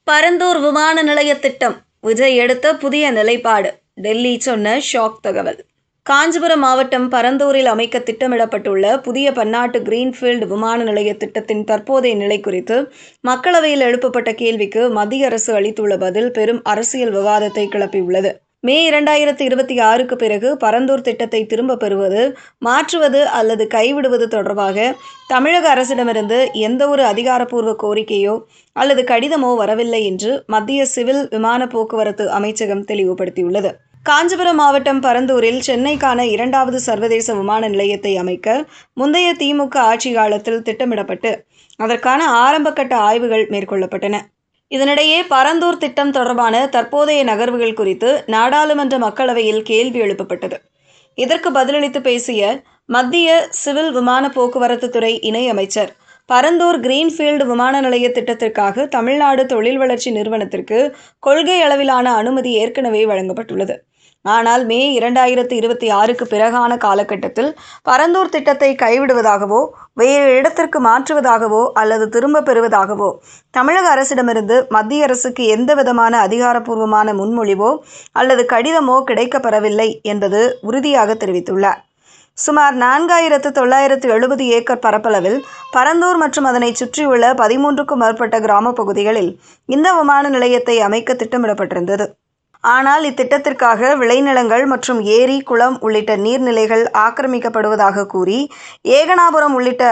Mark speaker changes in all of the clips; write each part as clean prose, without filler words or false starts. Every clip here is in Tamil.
Speaker 1: பரந்தூர் விமான நிலைய திட்டம் விஜய் எடுத்த புதிய நிலைப்பாடு. டெல்லி சொன்ன ஷாக் தகவல். காஞ்சிபுரம் மாவட்டம் பரந்தூரில் அமைக்க திட்டமிடப்பட்டுள்ள புதிய பன்னாட்டு கிரீன்ஃபீல்டு விமான நிலைய திட்டத்தின் தற்போதைய நிலை குறித்து மக்களவையில் எழுப்பப்பட்ட கேள்விக்கு மத்திய அரசு அளித்துள்ள பதில் பெரும் அரசியல் விவாதத்தை கிளப்பியுள்ளது. மே 2026க்கு பிறகு பரந்தூர் திட்டத்தை திரும்ப பெறுவது, மாற்றுவது அல்லது கைவிடுவது தொடர்பாக தமிழக அரசிடமிருந்து எந்தவொரு அதிகாரப்பூர்வ கோரிக்கையோ அல்லது கடிதமோ வரவில்லை என்று மத்திய சிவில் விமான போக்குவரத்து அமைச்சகம் தெளிவுபடுத்தியுள்ளது. காஞ்சிபுரம் மாவட்டம் பரந்தூரில் சென்னைக்கான 2வது சர்வதேச விமான நிலையத்தை அமைக்க முந்தைய திமுக ஆட்சி காலத்தில் திட்டமிடப்பட்டு அதற்கான ஆரம்பகட்ட ஆய்வுகள் மேற்கொள்ளப்பட்டன. இதனிடையே பரந்தூர் திட்டம் தொடர்பான தற்போதைய நகர்வுகள் குறித்து நாடாளுமன்ற மக்களவையில் கேள்வி எழுப்பப்பட்டது. இதற்கு பதிலளித்து பேசிய மத்திய சிவில் விமான போக்குவரத்து துறை இணையமைச்சர், பரந்தூர் கிரீன்ஃபீல்டு விமான நிலைய திட்டத்திற்காக தமிழ்நாடு தொழில் வளர்ச்சி நிறுவனத்திற்கு கொள்கை அளவிலான அனுமதி ஏற்கனவே வழங்கப்பட்டுள்ளது. ஆனால் மே 2026க்கு பிறகான காலகட்டத்தில் பரந்தூர் திட்டத்தை கைவிடுவதாகவோ வேறு இடத்திற்கு மாற்றுவதாகவோ அல்லது திரும்ப பெறுவதாகவோ தமிழக அரசிடமிருந்து மத்திய அரசுக்கு எந்தவிதமான அதிகாரப்பூர்வமான முன்மொழிவோ அல்லது கடிதமோ கிடைக்கப்பெறவில்லை என்பது உறுதியாக தெரிவித்துள்ளார். சுமார் 4970 ஏக்கர் பரப்பளவில் பரந்தூர் மற்றும் அதனை சுற்றியுள்ள 13க்கும் மேற்பட்ட கிராம பகுதிகளில் இந்த விமான நிலையத்தை அமைக்க திட்டமிடப்பட்டிருந்தது. ஆனால் இத்திட்டத்திற்காக விளைநிலங்கள் மற்றும் ஏரி, குளம் உள்ளிட்ட நீர்நிலைகள் ஆக்கிரமிக்கப்படுவதாக கூறி ஏகனாபுரம் உள்ளிட்ட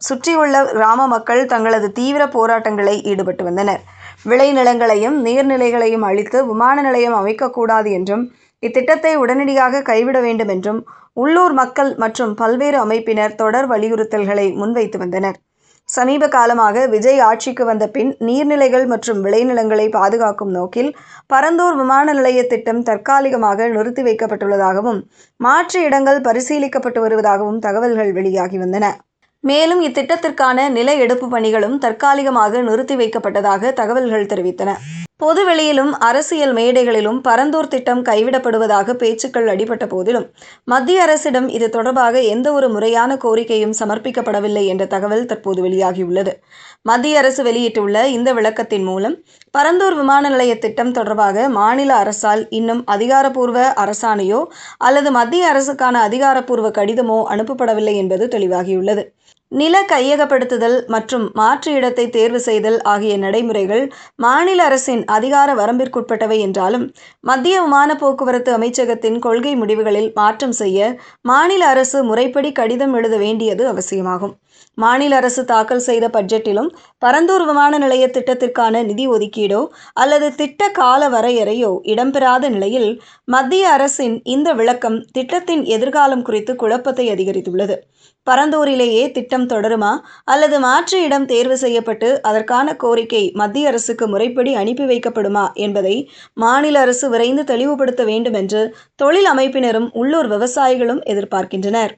Speaker 1: சுற்றியுள்ள கிராம மக்கள் தங்களது தீவிர போராட்டங்களை ஈடுபட்டு வந்தனர். விளைநிலங்களையும் நீர்நிலைகளையும் அழித்து விமான நிலையம் அமைக்கக்கூடாது என்றும் இத்திட்டத்தை உடனடியாக கைவிட வேண்டும் என்றும் உள்ளூர் மக்கள் மற்றும் பல்வேறு அமைப்பினர் தொடர் வலியுறுத்தல்களை முன்வைத்து வந்தனர். சமீப காலமாக விஜய் ஆட்சிக்கு வந்த பின் நீர்நிலைகள் மற்றும் விளைநிலங்களை பாதுகாக்கும் நோக்கில் பரந்தூர் விமான நிலைய திட்டம் தற்காலிகமாக நிறுத்தி வைக்கப்பட்டுள்ளதாகவும் மாற்று இடங்கள் பரிசீலிக்கப்பட்டு வருவதாகவும் தகவல்கள் வெளியாகி வந்தன. மேலும் இத்திட்டத்திற்கான நில எடுப்பு பணிகளும் தற்காலிகமாக நிறுத்தி வைக்கப்பட்டதாக தகவல்கள் தெரிவித்தன. பொதுவெளியிலும் அரசியல் மேடைகளிலும் பரந்தூர் திட்டம் கைவிடப்படுவதாக பேச்சுக்கள் அடிபட்ட போதிலும் மத்திய அரசிடம் இது தொடர்பாக எந்த ஒரு முறையான கோரிக்கையும் சமர்ப்பிக்கப்படவில்லை என்ற தகவல் தற்போது வெளியாகியுள்ளது. மத்திய அரசு வெளியிட்டுள்ள இந்த விளக்கத்தின் மூலம் பரந்தூர் விமான நிலைய திட்டம் தொடர்பாக மாநில அரசால் இன்னும் அதிகாரப்பூர்வ அரசாணையோ அல்லது மத்திய அரசுக்கான அதிகாரப்பூர்வ கடிதமோ அனுப்பப்படவில்லை என்பது தெளிவாகியுள்ளது. நில கையகப்படுத்துதல் மற்றும் மாற்று இடத்தை தேர்வு செய்தல் ஆகிய நடைமுறைகள் மாநில அரசின் அதிகார வரம்பிற்குட்பட்டவை என்றாலும் மத்திய விமான போக்குவரத்து அமைச்சகத்தின் கொள்கை முடிவுகளில் மாற்றம் செய்ய மாநில அரசு முறைப்படி கடிதம் எழுத வேண்டியது அவசியமாகும். மாநில அரசு தாக்கல் செய்த பட்ஜெட்டிலும் பரந்தூர் விமான நிலைய திட்டத்திற்கான நிதி ஒதுக்கீடோ அல்லது திட்ட கால வரையறையோ இடம்பெறாத நிலையில் மத்திய அரசின் இந்த விளக்கம் திட்டத்தின் எதிர்காலம் குறித்து குழப்பத்தை அதிகரித்துள்ளது. பரந்தூரிலேயே திட்டம் தொடருமா அல்லது மாற்று இடம் தேர்வு செய்யப்பட்டு அதற்கான கோரிக்கை மத்திய அரசுக்கு முறைப்படி அனுப்பி வைக்கப்படுமா என்பதை மாநில அரசு விரைந்து தெளிவுபடுத்த வேண்டும் என்று தொழில் அமைப்பினரும் உள்ளூர் விவசாயிகளும் எதிர்பார்க்கின்றனர்.